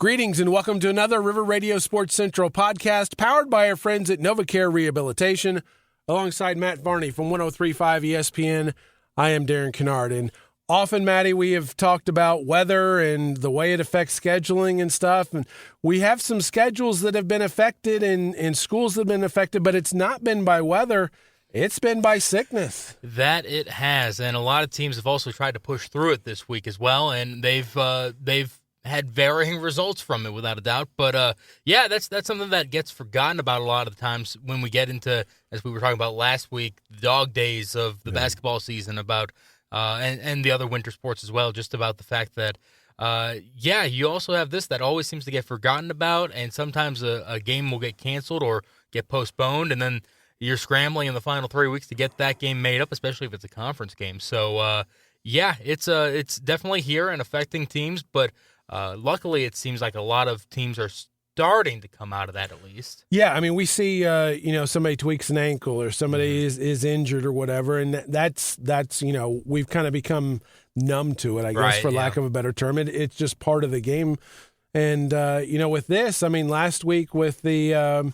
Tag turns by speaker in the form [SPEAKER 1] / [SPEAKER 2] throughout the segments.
[SPEAKER 1] Greetings and welcome to another River Radio Sports Central podcast powered by our friends at NovaCare Rehabilitation. Alongside Matt Varney from 103.5 ESPN, I am Darren Kinnard. And often, Matty, we have talked about weather and the way it affects scheduling and stuff. And we have some schedules that have been affected and schools that have been affected, but it's not been by weather. It's been by sickness.
[SPEAKER 2] That it has. And a lot of teams have also tried to push through it this week as well. And they've had varying results from it, without a doubt. But, yeah, that's something that gets forgotten about a lot of the times when we get into, as we were talking about last week, the dog days of the basketball season, about and the other winter sports as well, just about the fact that, you also have this that always seems to get forgotten about, and sometimes a game will get canceled or get postponed, and then you're scrambling in the final 3 weeks to get that game made up, especially if it's a conference game. So, it's definitely here and affecting teams, but luckily, it seems like a lot of teams are starting to come out of that, at least.
[SPEAKER 1] Yeah, I mean, we see, somebody tweaks an ankle or somebody is injured or whatever, and that's we've kind of become numb to it, I guess, for lack of a better term. It's just part of the game. And, with this, I mean, last week with the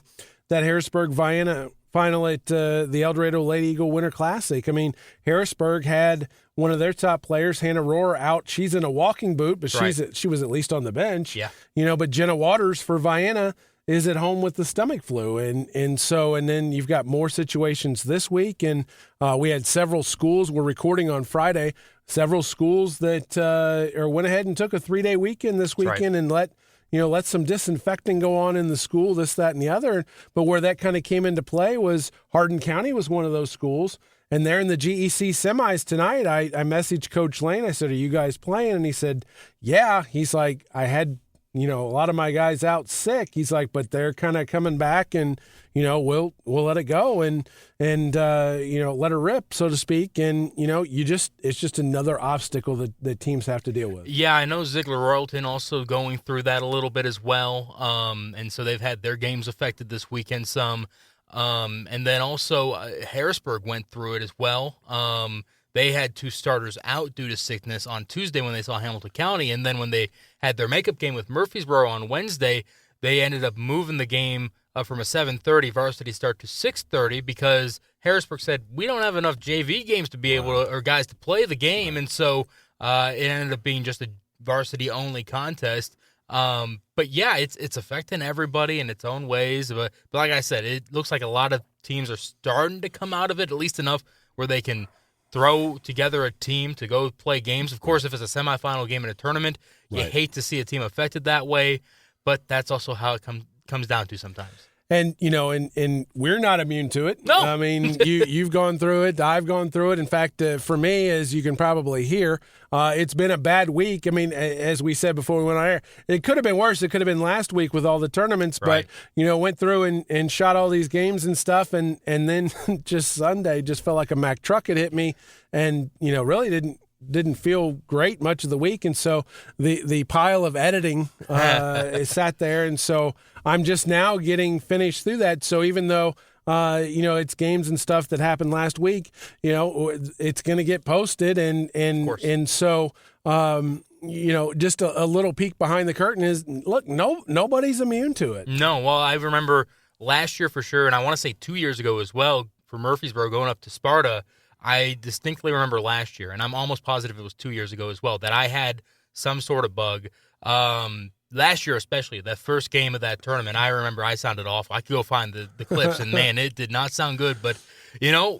[SPEAKER 1] that Harrisburg-Vienna final at the El Dorado Lady Eagle Winter Classic, I mean, Harrisburg had one of their top players, Hannah Rohr, out. She's in a walking boot, but she was at least on the bench.
[SPEAKER 2] Yeah.
[SPEAKER 1] But Jenna Waters for Vienna is at home with the stomach flu. And then you've got more situations this week. And we had several schools. We're recording on Friday. Several schools that went ahead and took a 3-day weekend this weekend and let some disinfecting go on in the school, this, that, and the other. But where that kind of came into play was Hardin County was one of those schools. And they're in the GEC semis tonight. I messaged Coach Lane. I said, "Are you guys playing?" And he said, "Yeah." He's like, "I had, a lot of my guys out sick." He's like, "But they're kind of coming back, and we'll let it go and let her rip, so to speak." And it's just another obstacle that teams have to deal with.
[SPEAKER 2] Yeah, I know Ziegler Royalton also going through that a little bit as well. And so they've had their games affected this weekend some. And then also Harrisburg went through it as well. They had 2 starters out due to sickness on Tuesday when they saw Hamilton County, and then when they had their makeup game with Murfreesboro on Wednesday, they ended up moving the game from a 7:30 varsity start to 6:30 because Harrisburg said, "We don't have enough JV games to be able to, or guys to play the game," and so it ended up being just a varsity-only contest. But yeah, it's affecting everybody in its own ways. But like I said, it looks like a lot of teams are starting to come out of it, at least enough where they can throw together a team to go play games. Of course, if it's a semifinal game in a tournament, you hate to see a team affected that way, but that's also how it comes down to sometimes.
[SPEAKER 1] And, and we're not immune to it.
[SPEAKER 2] No.
[SPEAKER 1] I mean, you've gone through it. I've gone through it. In fact, for me, as you can probably hear, it's been a bad week. I mean, as we said before we went on air, it could have been worse. It could have been last week with all the tournaments. But, went through and shot all these games and stuff. And then just Sunday just felt like a Mack truck had hit me and, really didn't feel great much of the week, and so the pile of editing sat there, and so I'm just now getting finished through that. So even though it's games and stuff that happened last week, it's going to get posted, and so just a little peek behind the curtain is, look, nobody's immune to it.
[SPEAKER 2] No, well, I remember last year for sure, and I want to say 2 years ago as well for Murfreesboro going up to Sparta. I distinctly remember last year, and I'm almost positive it was 2 years ago as well, that I had some sort of bug. Last year especially, that first game of that tournament, I remember I sounded awful. I could go find the clips, and, man, it did not sound good. But,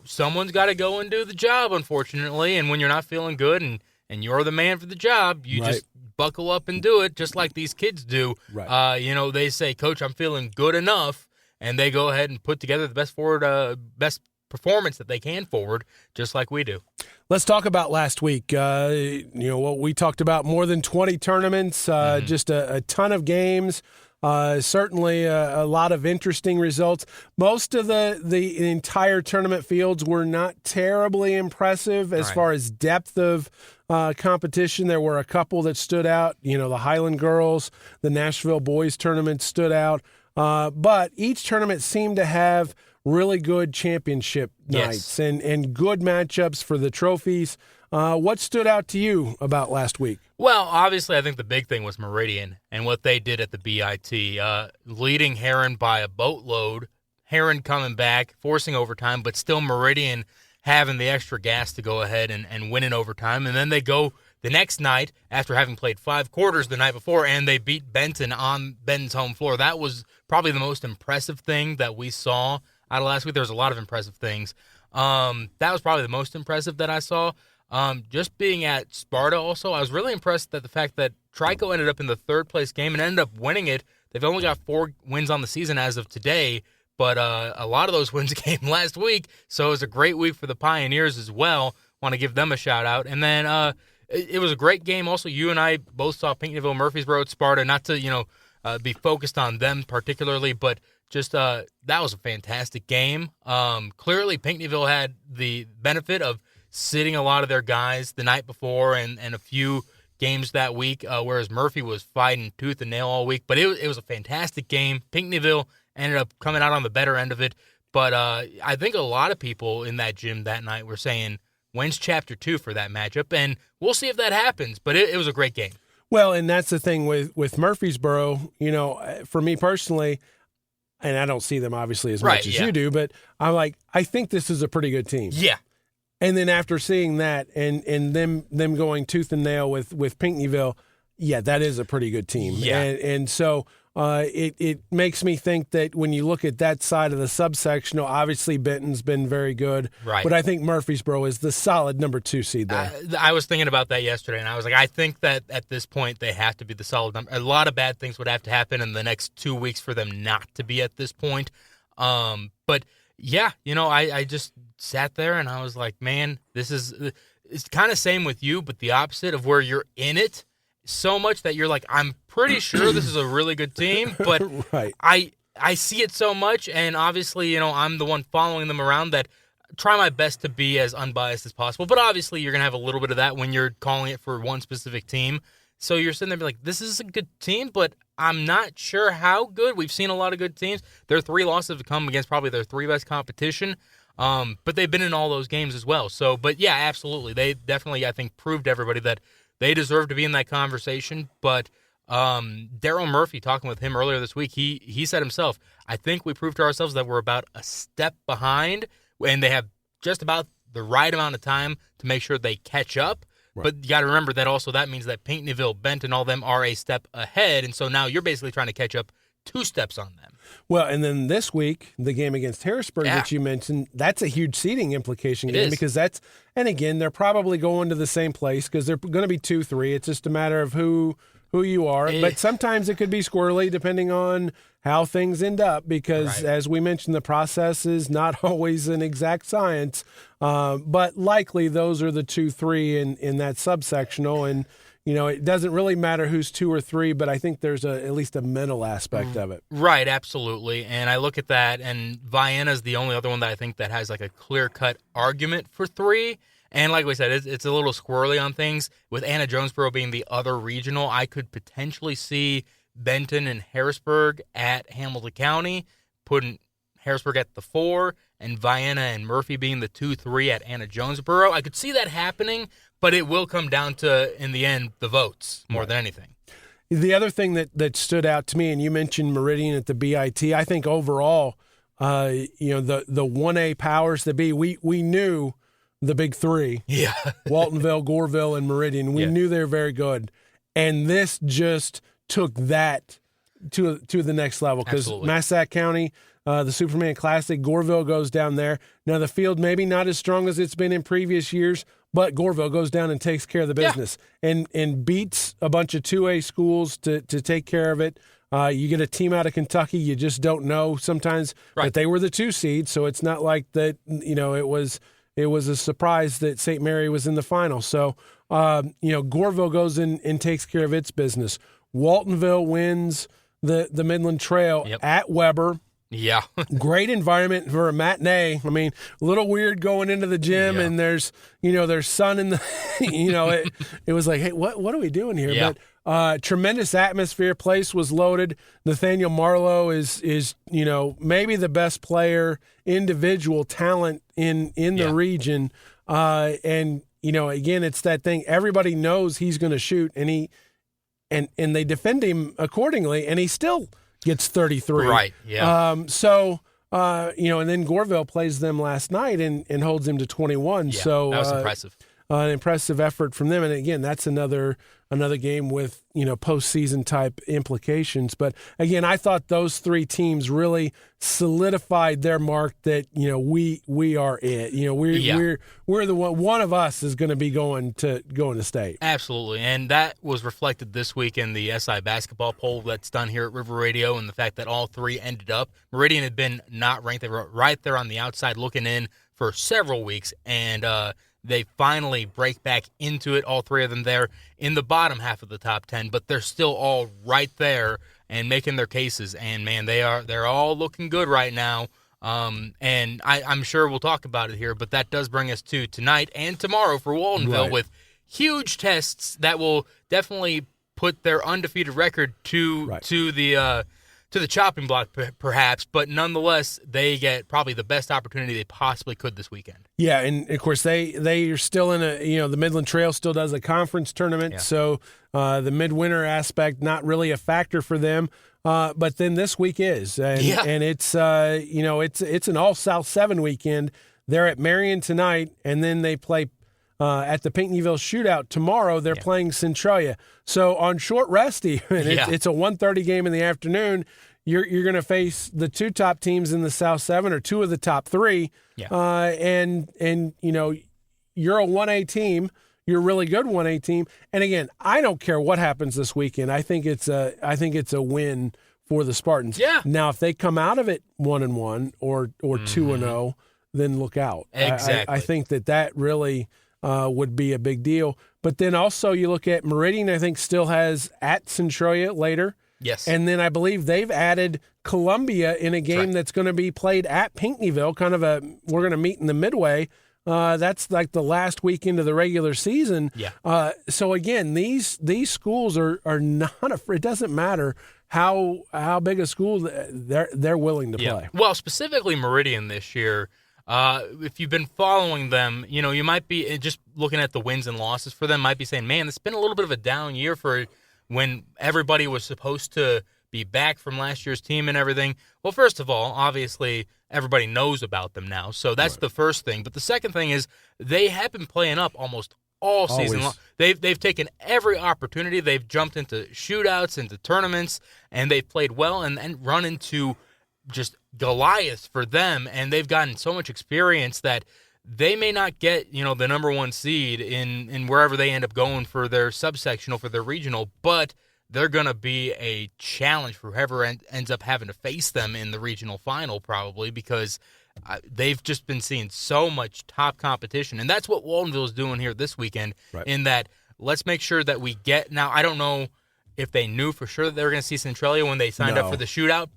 [SPEAKER 2] someone's got to go and do the job, unfortunately, and when you're not feeling good and you're the man for the job, you just buckle up and do it, just like these kids do.
[SPEAKER 1] Right.
[SPEAKER 2] They say, "Coach, I'm feeling good enough," and they go ahead and put together the best performance that they can forward, just like we do.
[SPEAKER 1] Let's talk about last week. What we talked about, more than 20 tournaments, just a ton of games, certainly a lot of interesting results. Most of the entire tournament fields were not terribly impressive as far as depth of competition. There were a couple that stood out. The Highland Girls, the Nashville Boys tournament stood out. But each tournament seemed to have really good championship nights and good matchups for the trophies. What stood out to you about last week?
[SPEAKER 2] Well, obviously, I think the big thing was Meridian and what they did at the BIT, leading Heron by a boatload. Heron coming back, forcing overtime, but still Meridian having the extra gas to go ahead and win in overtime. And then they go the next night after having played 5 quarters the night before, and they beat Benton on Benton's home floor. That was probably the most impressive thing that we saw out of last week. There was a lot of impressive things. That was probably the most impressive that I saw. Just being at Sparta also, I was really impressed at the fact that Trico ended up in the 3rd place game and ended up winning it. They've only got 4 wins on the season as of today, but a lot of those wins came last week, so it was a great week for the Pioneers as well. Want to give them a shout-out. And then it was a great game. Also, you and I both saw Pinckneyville, Murfreesboro at Sparta, not to be focused on them particularly, but just that was a fantastic game. Clearly, Pinckneyville had the benefit of sitting a lot of their guys the night before and a few games that week, whereas Murphy was fighting tooth and nail all week. But it was a fantastic game. Pinckneyville ended up coming out on the better end of it. But I think a lot of people in that gym that night were saying, when's Chapter 2 for that matchup? And we'll see if that happens. But it was a great game.
[SPEAKER 1] Well, and that's the thing with Murfreesboro, for me personally, and I don't see them obviously as much as you do, but I'm like, I think this is a pretty good team.
[SPEAKER 2] Yeah.
[SPEAKER 1] And then after seeing that and them going tooth and nail with Pinckneyville, yeah, that is a pretty good team.
[SPEAKER 2] Yeah.
[SPEAKER 1] And so it makes me think that when you look at that side of the subsectional, obviously Benton's been very good.
[SPEAKER 2] Right.
[SPEAKER 1] But I think Murfreesboro is the solid number 2 seed there.
[SPEAKER 2] I was thinking about that yesterday, and I was like, I think that at this point they have to be the solid number. A lot of bad things would have to happen in the next 2 weeks for them not to be at this point. But yeah, I just sat there and I was like, man, it's kind of same with you, but the opposite of where you're in it so much that you're like, I'm pretty sure this is a really good team, but
[SPEAKER 1] right.
[SPEAKER 2] I see it so much, and obviously, I'm the one following them around that try my best to be as unbiased as possible, but obviously you're going to have a little bit of that when you're calling it for one specific team. So you're sitting there like, this is a good team, but I'm not sure how good. We've seen a lot of good teams. Their 3 losses have come against probably their 3 best competition, but they've been in all those games as well. So, but yeah, absolutely. They definitely, I think, proved to everybody that they deserve to be in that conversation. But Daryl Murphy, talking with him earlier this week, he said himself, I think we proved to ourselves that we're about a step behind, and they have just about the right amount of time to make sure they catch up. Right. But you got to remember that also that means that Pinckneyville, Benton, all them are a step ahead, and so now you're basically trying to catch up 2 steps on them.
[SPEAKER 1] Well, and then this week, the game against Harrisburg that you mentioned, that's a huge seeding implication game because and again, they're probably going to the same place because they're going to be 2-3. It's just a matter of who you are. But sometimes it could be squirrely depending on how things end up because, as we mentioned, the process is not always an exact science. But likely those are the 2-3 in that subsectional. And, it doesn't really matter who's 2 or 3, but I think there's at least a mental aspect of it.
[SPEAKER 2] Right, absolutely. And I look at that, and Vienna's the only other one that I think that has like a clear-cut argument for 3. And like we said, it's a little squirrely on things. With Anna Jonesboro being the other regional, I could potentially see Benton and Harrisburg at Hamilton County, putting Harrisburg at the 4, and Vienna and Murphy being the 2-3 at Anna Jonesboro. I could see that happening, but it will come down to, in the end, the votes more than anything.
[SPEAKER 1] The other thing that stood out to me, and you mentioned Meridian at the BIT, I think overall, the 1A powers that be, we knew the big 3, Waltonville, Goreville, and Meridian. We knew they were very good, and this just took that to the next level because Massac County, the Superman Classic, Goreville goes down there. Now the field maybe not as strong as it's been in previous years, but Goreville goes down and takes care of the business and beats a bunch of 2A schools to take care of it. You get a team out of Kentucky, you just don't know sometimes that they were the 2 seed, so it's not like that. It was a surprise that St. Mary was in the final. So, Goreville goes in and takes care of its business. Waltonville wins the Midland Trail at Weber.
[SPEAKER 2] Yeah.
[SPEAKER 1] Great environment for a matinee. I mean, a little weird going into the gym and there's sun in the, it was like, hey, what are we doing here?
[SPEAKER 2] Yeah.
[SPEAKER 1] But tremendous atmosphere. Place was loaded. Nathaniel Marlowe is maybe the best player, individual talent in the region. And again, it's that thing. Everybody knows he's going to shoot, and they defend him accordingly, and he still gets 33.
[SPEAKER 2] Right. Yeah.
[SPEAKER 1] And then Goreville plays them last night and holds him to 21.
[SPEAKER 2] Yeah,
[SPEAKER 1] So
[SPEAKER 2] that was impressive.
[SPEAKER 1] An impressive effort from them. And again, that's another game with, postseason type implications. But again, I thought those three teams really solidified their mark that, we are it. We're the one of us is going to be going to state.
[SPEAKER 2] Absolutely. And that was reflected this week in the SI basketball poll that's done here at River Radio, and the fact that all three ended up. Meridian had been not ranked. They were right there on the outside looking in for several weeks, and they finally break back into it, all three of them there in the bottom half of the top 10, but they're still all right there and making their cases. And, man, they're all looking good right now. And I'm sure we'll talk about it here, but that does bring us to tonight and tomorrow for Waldenville with huge tests that will definitely put their undefeated record to the chopping block, perhaps, but nonetheless, they get probably the best opportunity they possibly could this weekend. Yeah,
[SPEAKER 1] and of course they are still in the Midland Trail still does a conference tournament, so the midwinter aspect not really a factor for them. But then this week is, and it's it's an all South 7 weekend. They're at Marion tonight, and then they play at the Pinckneyville Shootout tomorrow. They're playing Centralia. So on short rest, even it's a 1:30 game in the afternoon. You're going to face the two top teams in the South 7 or two of the top three. And you're a 1A team. You're a really good 1A team. And again, I don't care what happens this weekend. I think it's a win for the Spartans.
[SPEAKER 2] Yeah.
[SPEAKER 1] Now, if they come out of it 1-1 or 2-0, then look out.
[SPEAKER 2] Exactly.
[SPEAKER 1] I think that really would be a big deal. But then also you look at Meridian, I think still has at Centralia later.
[SPEAKER 2] Yes.
[SPEAKER 1] And then I believe they've added Columbia in a game that's going to be played at Pinckneyville, we're going to meet in the midway. That's like the last weekend of the regular season.
[SPEAKER 2] Yeah.
[SPEAKER 1] So again, these schools are not it doesn't matter how big a school they're willing to play.
[SPEAKER 2] Well, specifically Meridian this year, if you've been following them, you might be just looking at the wins and losses for them, might be saying, man, it's been a little bit of a down year for when everybody was supposed to be back from last year's team and everything. Well, first of all, obviously, everybody knows about them now, so that's the first thing. But the second thing is they have been playing up almost all season long. They've taken every opportunity. They've jumped into shootouts, into tournaments, and they've played well and run into just Goliath for them, and they've gotten so much experience that they may not get, the number one seed in wherever they end up going for their subsectional, for their regional, but they're going to be a challenge for whoever ends up having to face them in the regional final probably, because they've just been seeing so much top competition. And that's what Waldenville is doing here this weekend, in that let's make sure that we get – now, I don't know if they knew for sure that they were going to see Centralia when they signed up for the shootout,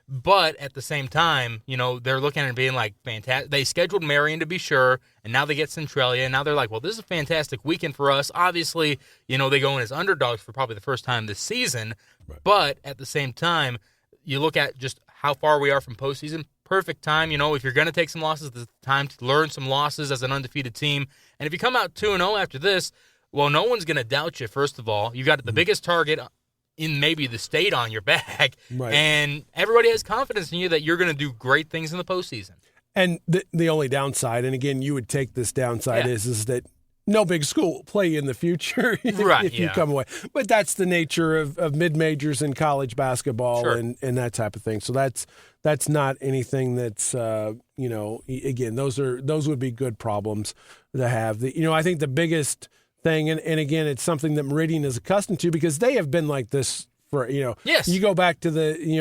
[SPEAKER 2] but at the same time, they're looking at it being like fantastic. They scheduled Marion to be sure, and now they get Centralia, and now they're like, well, this is a fantastic weekend for us. Obviously, they go in as underdogs for probably the first time this season, but at the same time, you look at just how far we are from postseason. Perfect time, if you're going to take some losses, it's time to learn some losses as an undefeated team. And if you come out 2-0 after this, well, no one's going to doubt you, first of all. You got the biggest target in maybe the state on your back, and everybody has confidence in you that you're going to do great things in the postseason. And
[SPEAKER 1] the only downside, and again, you would take this downside, is that no big school will play in the future if you come away. But that's the nature of mid-majors in college basketball and that type of thing. So that's not anything that's, again, those would be good problems to have. I think the biggest thing, and again, it's something that Meridian is accustomed to because they have been like this for, you go back to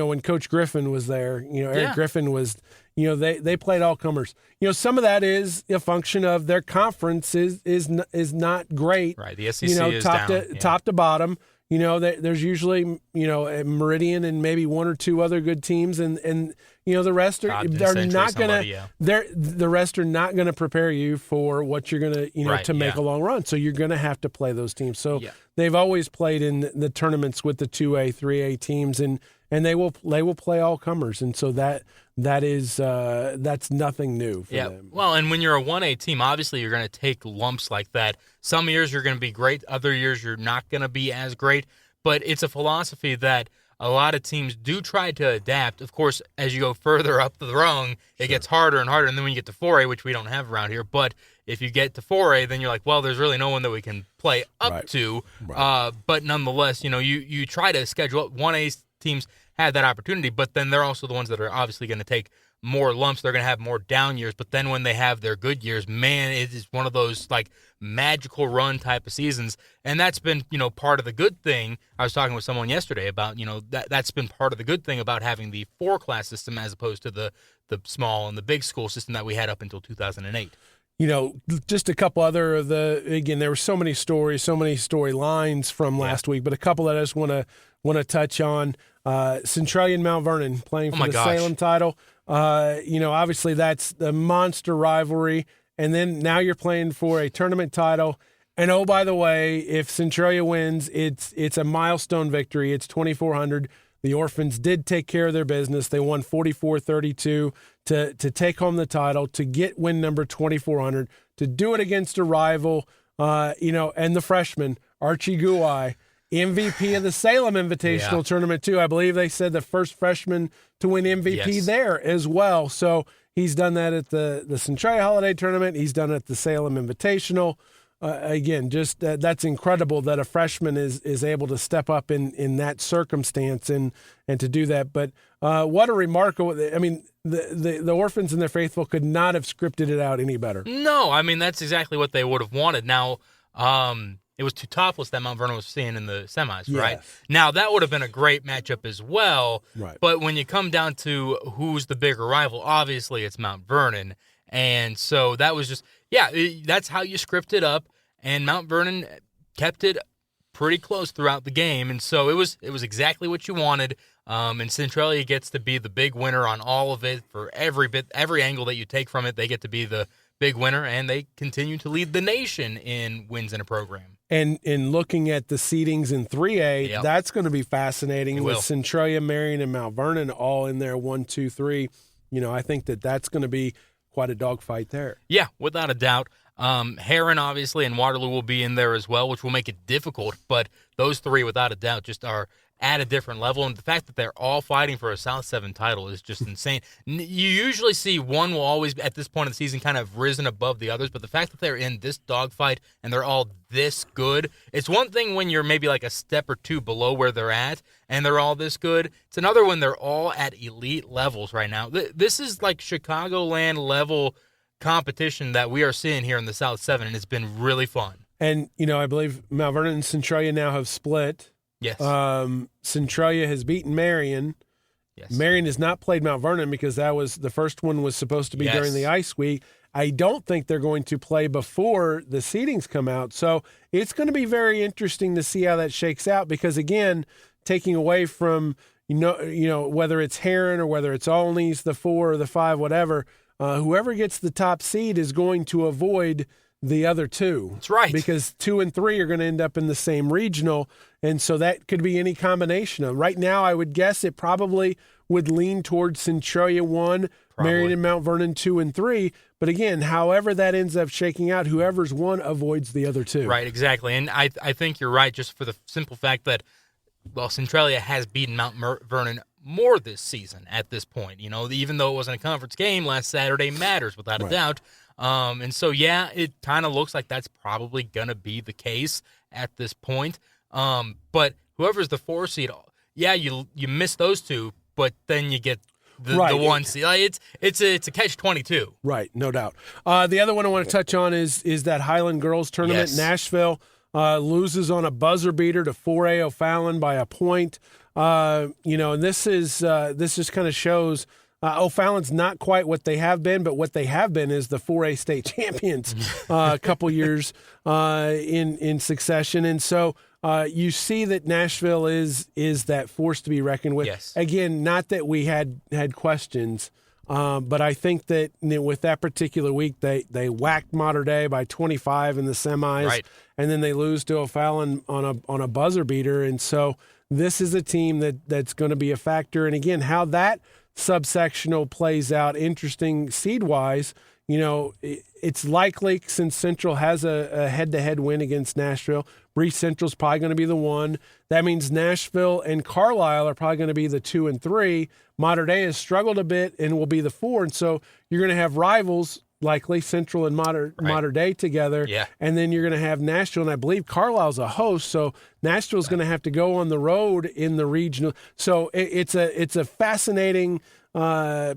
[SPEAKER 1] when Coach Griffin was there, Eric Griffin was, they played all comers. Some of that is a function of their conference is not great.
[SPEAKER 2] Right. The SEC is down.
[SPEAKER 1] Top to bottom. There's usually, Meridian and maybe one or two other good teams, and the rest are not gonna. The rest are not gonna prepare you for what you're gonna, to make a long run. So you're gonna have to play those teams. So they've always played in the tournaments with the 2A, 3A teams, and they will play all comers, and so that's nothing new for them.
[SPEAKER 2] Well, and when you're a 1A team, obviously you're going to take lumps like that. Some years you're going to be great, other years you're not going to be as great. But it's a philosophy that a lot of teams do try to adapt. Of course, as you go further up the rung, it gets harder and harder. And then when you get to 4A, which we don't have around here, but if you get to 4A, then you're like, well, there's really no one that we can play up to. Right. But nonetheless, you try to schedule up. 1A teams have that opportunity, but then they're also the ones that are obviously going to take more lumps. They're going to have more down years, but then when they have their good years, man, it is one of those like magical run type of seasons. And that's been, part of the good thing. I was talking with someone yesterday about, that's been part of the good thing about having the 4-class system as opposed to the small and the big school system that we had up until 2008.
[SPEAKER 1] Just a couple other of again, there were so many stories, so many storylines from last week, but a couple that I just want to touch on. Centralia and Mount Vernon playing for Salem title. Obviously that's the monster rivalry. And then now you're playing for a tournament title. And oh, by the way, if Centralia wins, it's a milestone victory. It's 2,400. The Orphans did take care of their business. They won 44-32 to take home the title, to get win number 2,400, to do it against a rival, and the freshman, Archie Guai, MVP of the Salem Invitational Tournament, too. I believe they said the first freshman to win MVP there as well. So he's done that at the Centralia Holiday Tournament. He's done it at the Salem Invitational. Again, just that's incredible that a freshman is able to step up in that circumstance and to do that. But what a remarkable – I mean, the Orphans and their faithful could not have scripted it out any better.
[SPEAKER 2] No, I mean, that's exactly what they would have wanted. Now, it was too topless that Mount Vernon was seeing in the semis, right? Now, that would have been a great matchup as well.
[SPEAKER 1] Right.
[SPEAKER 2] But when you come down to who's the bigger rival, obviously it's Mount Vernon. And so that was just, that's how you script it up. And Mount Vernon kept it pretty close throughout the game. And so it was exactly what you wanted. And Centralia gets to be the big winner on all of it. For every angle that you take from it, they get to be the big winner, and they continue to lead the nation in wins in a program.
[SPEAKER 1] And in looking at the seedings in 3A, that's going to be fascinating with Centralia, Marion, and Mount Vernon all in there 1, 2, 3. I think that's going to be quite a dogfight there.
[SPEAKER 2] Yeah, without a doubt. Heron, obviously, and Waterloo will be in there as well, which will make it difficult. But those three, without a doubt, just are at a different level. And the fact that they're all fighting for a South 7 title is just insane. You usually see one will always, at this point of the season, kind of risen above the others. But the fact that they're in this dogfight and they're all this good, it's one thing when you're maybe like a step or two below where they're at and they're all this good. It's another when they're all at elite levels right now. This is like Chicagoland level competition that we are seeing here in the South 7, and it's been really fun.
[SPEAKER 1] And, I believe Mount Vernon and Centralia now have split.
[SPEAKER 2] Yes.
[SPEAKER 1] Centralia has beaten Marion.
[SPEAKER 2] Yes.
[SPEAKER 1] Marion has not played Mount Vernon because the first one was supposed to be during the ice week. I don't think they're going to play before the seedings come out. So it's going to be very interesting to see how that shakes out because, again, taking away from, whether it's Heron or whether it's Olney's, the 4 or the 5, whatever, whoever gets the top seed is going to avoid the other two.
[SPEAKER 2] That's right.
[SPEAKER 1] Because 2 and 3 are going to end up in the same regional, and so that could be any combination of. Right now, I would guess it probably would lean towards Centralia 1, Marion and Mount Vernon 2 and 3. But again, however that ends up shaking out, whoever's one avoids the other two.
[SPEAKER 2] Right, exactly. And I think you're right just for the simple fact that, Centralia has beaten Mount Vernon more this season at this point. Even though it wasn't a conference game, last Saturday matters without a doubt. And so, it kind of looks like that's probably going to be the case at this point. But whoever's the 4 seed, you miss those two, but then you get the 1 seed. It's a catch-22.
[SPEAKER 1] Right, no doubt. The other one I want to touch on is that Highland Girls Tournament.
[SPEAKER 2] Yes.
[SPEAKER 1] Nashville loses on a buzzer beater to 4A O'Fallon by a point. And this just kind of shows O'Fallon's not quite what they have been, but what they have been is the 4A state champions a couple years in succession. And so you see that Nashville is that force to be reckoned with.
[SPEAKER 2] Yes.
[SPEAKER 1] Again, not that we had questions, but I think that with that particular week, they whacked Mater Dei by 25 in the semis, and then they lose to O'Fallon on a buzzer beater. And so this is a team that's going to be a factor. And again, how that subsectional plays out interesting seed-wise, it's likely, since Central has a head-to-head win against Nashville, Breese Central's probably going to be the one. That means Nashville and Carlisle are probably going to be the 2 and 3. Mater Dei has struggled a bit and will be the 4, and so you're going to have rivals, likely Central and Mater Dei together, and then you're going to have Nashville, and I believe Carlisle's a host, so Nashville's going to have to go on the road in the regional. So it's a fascinating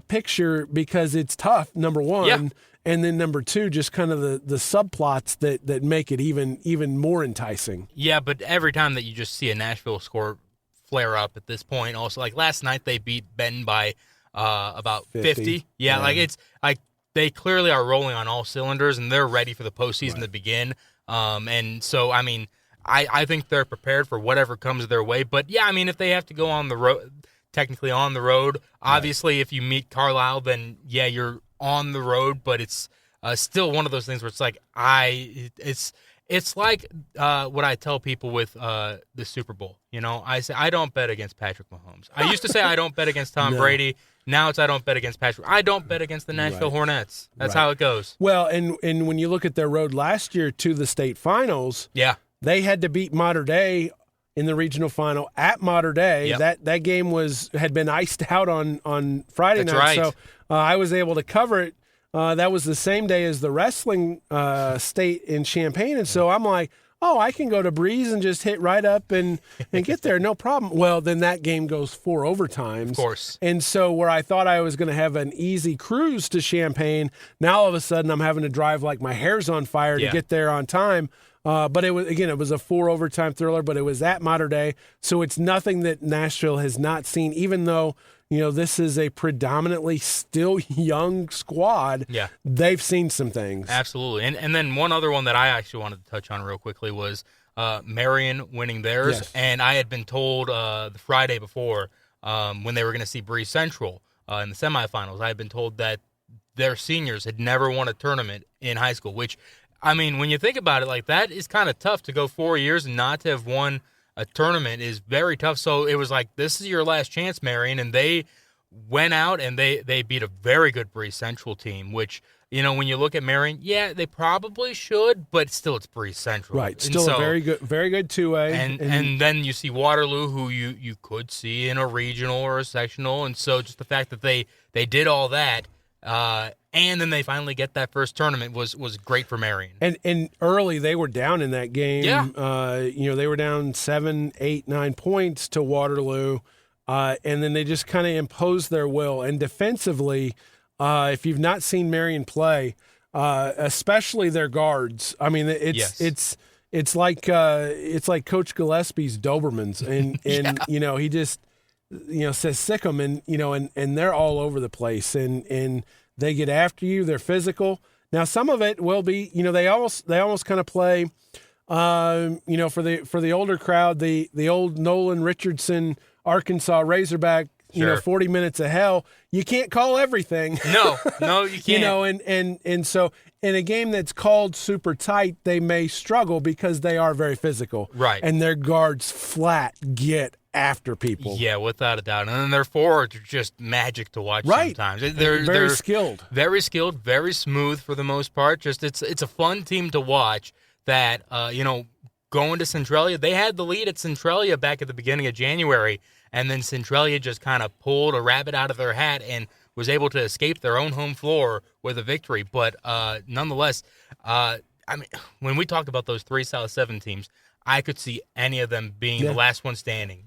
[SPEAKER 1] picture because it's tough, number one, and then number two, just kind of the subplots that make it even more enticing.
[SPEAKER 2] Yeah, but every time that you just see a Nashville score flare up at this point, also like last night they beat Benton by about 50. Yeah, like it's like they clearly are rolling on all cylinders and they're ready for the postseason to begin. And so, I mean, I think they're prepared for whatever comes their way. But yeah, I mean, if they have to go on the road, technically on the road, obviously if you meet Carlisle, then yeah, you're on the road, but it's still one of those things where it's like it's like what I tell people with the Super Bowl. I say I don't bet against Patrick Mahomes. I used to say I don't bet against Tom Brady. Now it's I don't bet against Patrick. I don't bet against the Nashville Hornets. That's how it goes.
[SPEAKER 1] Well, and when you look at their road last year to the state finals, they had to beat Mater Dei in the regional final at Mater Dei. That game had been iced out on Friday night.
[SPEAKER 2] Right.
[SPEAKER 1] So I was able to cover it. That was the same day as the wrestling state in Champaign. And so I'm like, I can go to Breeze and just hit right up and get there. No problem. Well, then that game goes 4 overtimes. Of
[SPEAKER 2] course.
[SPEAKER 1] And so where I thought I was going to have an easy cruise to Champaign, now all of a sudden I'm having to drive like my hair's on fire to get there on time. But it was a 4 overtime thriller, but it was at Mater Dei. So it's nothing that Nashville has not seen, even though, this is a predominantly still young squad. Yeah. They've seen some things.
[SPEAKER 2] Absolutely. And then one other one that I actually wanted to touch on real quickly was Marion winning theirs. Yes. And I had been told the Friday before when they were going to see Breese Central in the semifinals, I had been told that their seniors had never won a tournament in high school, which, I mean, when you think about it, like that is kind of tough to go 4 years and not to have won a tournament is very tough. So it was like, this is your last chance, Marion. And they went out and they beat a very good Breese Central team, which, when you look at Marion, they probably should, but still it's Breese Central.
[SPEAKER 1] Right. Still a very good 2A.
[SPEAKER 2] And then you see Waterloo, who you could see in a regional or a sectional. And so just the fact that they did all that, and then they finally get that first tournament was great for Marion.
[SPEAKER 1] And early they were down in that game.
[SPEAKER 2] Yeah.
[SPEAKER 1] They were down 7, 8, 9 points to Waterloo, and then they just kind of imposed their will. And defensively, if you've not seen Marion play, especially their guards, I mean, it's like Coach Gillespie's Dobermans, and he just says sick 'em, and they're all over the place, and they get after you. They're physical. Now, some of it will be, they almost kind of play, for the older crowd, the old Nolan Richardson Arkansas Razorback, 40 minutes of hell. You can't call everything.
[SPEAKER 2] No, you can't.
[SPEAKER 1] And so in a game that's called super tight, they may struggle because they are very physical.
[SPEAKER 2] Right.
[SPEAKER 1] And their guards flat get after people.
[SPEAKER 2] Yeah, without a doubt. And then their forwards are just magic to watch sometimes.
[SPEAKER 1] They're skilled.
[SPEAKER 2] Very skilled, very smooth for the most part. Just it's a fun team to watch that, going to Centralia. They had the lead at Centralia back at the beginning of January, and then Centralia just kind of pulled a rabbit out of their hat and was able to escape their own home floor with a victory. But nonetheless, when we talked about those 3 South 7 teams, I could see any of them being the last one standing.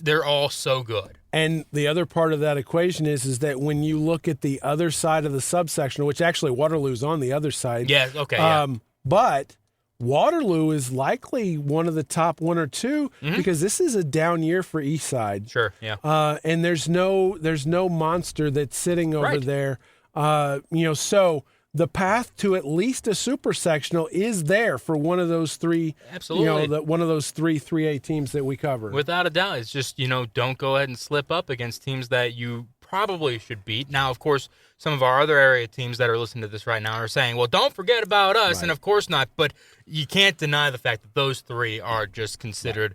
[SPEAKER 2] They're all so good.
[SPEAKER 1] And the other part of that equation is that when you look at the other side of the subsection, which actually Waterloo's on the other side.
[SPEAKER 2] Yeah, okay.
[SPEAKER 1] But Waterloo is likely one of the top 1 or 2 because this is a down year for Eastside.
[SPEAKER 2] Sure, yeah.
[SPEAKER 1] And there's no monster that's sitting over there. So the path to at least a super sectional is there for one of those 3.
[SPEAKER 2] Absolutely.
[SPEAKER 1] One of those 3 3A teams that we covered.
[SPEAKER 2] Without a doubt. It's just, don't go ahead and slip up against teams that you probably should beat. Now, of course, some of our other area teams that are listening to this right now are saying, well, don't forget about us. Right. And of course not. But you can't deny the fact that those 3 are just considered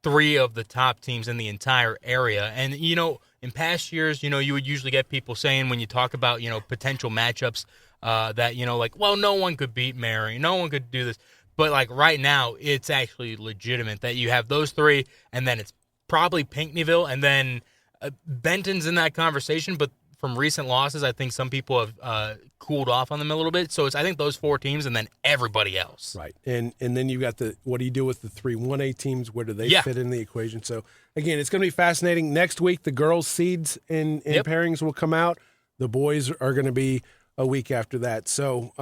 [SPEAKER 2] 3 of the top teams in the entire area. And, in past years, you would usually get people saying when you talk about, potential matchups that, like, well, no one could beat Mary. No one could do this. But, like, right now, it's actually legitimate that you have those three, and then it's probably Pinckneyville, and then Benton's in that conversation, but from recent losses, I think some people have cooled off on them a little bit. So I think those 4 teams and then everybody else.
[SPEAKER 1] Right. And then you've got what do you do with the 3 1A teams? Where do they fit in the equation? So, again, it's going to be fascinating. Next week, the girls' seeds and pairings will come out. The boys are going to be a week after that. So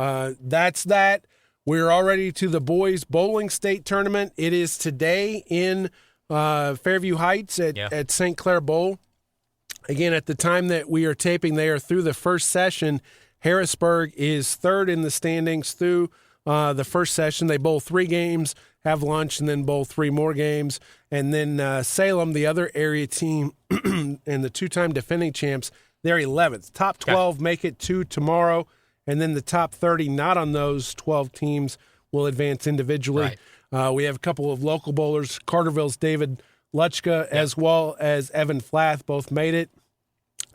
[SPEAKER 1] that's that. We're already to the boys' bowling state tournament. It is today in Fairview Heights at St. Clair Bowl. Again, at the time that we are taping, they are through the first session. Harrisburg is third in the standings through the first session. They bowl 3 games, have lunch, and then bowl 3 more games. And then Salem, the other area team, and the 2-time defending champs, they're 11th. Top 12 make it to tomorrow, and then the top 30 not on those 12 teams will advance individually. Right. We have a couple of local bowlers, Carterville's David Lutchka as well as Evan Flath both made it.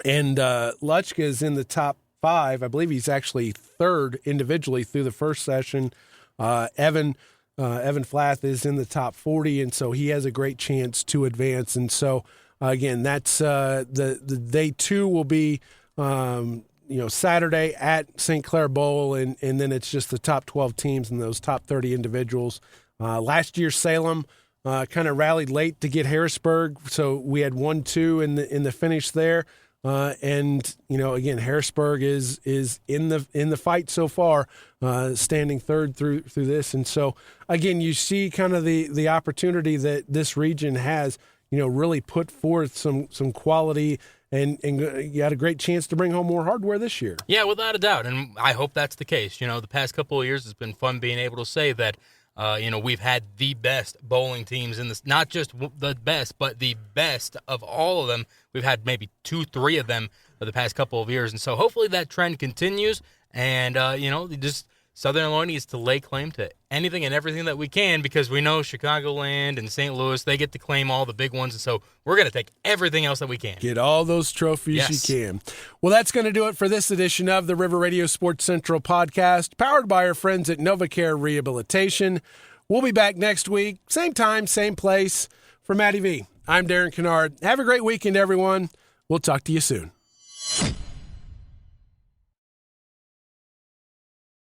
[SPEAKER 1] And Lutchka is in the top 5. I believe he's actually third individually through the first session. Evan Flath is in the top 40, and so he has a great chance to advance. And so, again, that's the day 2 will be Saturday at St. Clair Bowl, and then it's just the top 12 teams and those top 30 individuals. Last year, Salem kind of rallied late to get Harrisburg, so we had 1-2 in the finish there. And again, Harrisburg is in the fight so far, standing third through this. And so again, you see kind of the opportunity that this region has, really put forth some quality, and you had a great chance to bring home more hardware this year.
[SPEAKER 2] Yeah, without a doubt, and I hope that's the case. The past couple of years, it's been fun being able to say that. We've had the best bowling teams in this, not just the best, but the best of all of them. We've had maybe 2-3 of them for the past couple of years. And so hopefully that trend continues. And, just Southern Illinois needs to lay claim to anything and everything that we can, because we know Chicagoland and St. Louis, they get to claim all the big ones. And so we're going to take everything else that we can.
[SPEAKER 1] Get all those trophies you can. Well, that's going to do it for this edition of the River Radio Sports Central podcast, powered by our friends at NovaCare Rehabilitation. We'll be back next week, same time, same place. For Matty V, I'm Darren Kinnard. Have a great weekend, everyone. We'll talk to you soon.